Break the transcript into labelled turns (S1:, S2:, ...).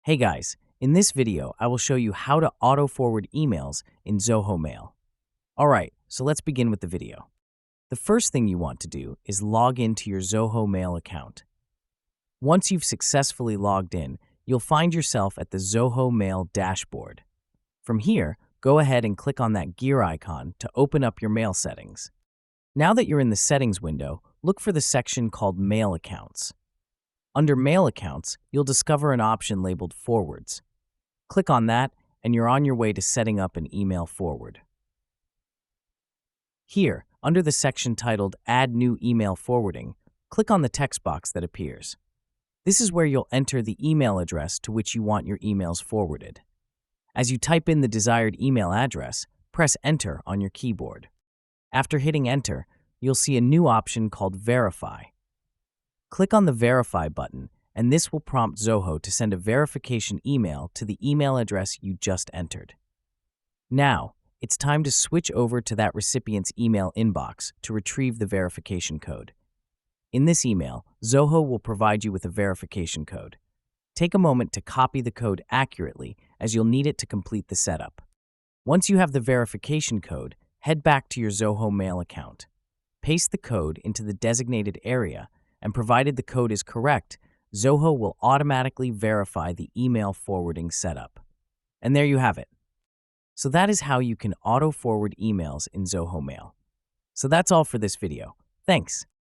S1: Hey guys, in this video, I will show you how to auto-forward emails in Zoho Mail. Alright, so let's begin with the video. The first thing you want to do is log into your Zoho Mail account. Once you've successfully logged in, you'll find yourself at the Zoho Mail dashboard. From here, go ahead and click on that gear icon to open up your mail settings. Now that you're in the settings window, look for the section called Mail Accounts. Under Mail Accounts, you'll discover an option labeled Forwards. Click on that, and you're on your way to setting up an email forward. Here, under the section titled Add New Email Forwarding, click on the text box that appears. This is where you'll enter the email address to which you want your emails forwarded. As you type in the desired email address, press Enter on your keyboard. After hitting Enter, you'll see a new option called Verify. Click on the Verify button, and this will prompt Zoho to send a verification email to the email address you just entered. Now, it's time to switch over to that recipient's email inbox to retrieve the verification code. In this email, Zoho will provide you with a verification code. Take a moment to copy the code accurately, as you'll need it to complete the setup. Once you have the verification code, head back to your Zoho Mail account. Paste the code into the designated area, and provided the code is correct, Zoho will automatically verify the email forwarding setup. And there you have it. So that is how you can auto-forward emails in Zoho Mail. So that's all for this video. Thanks.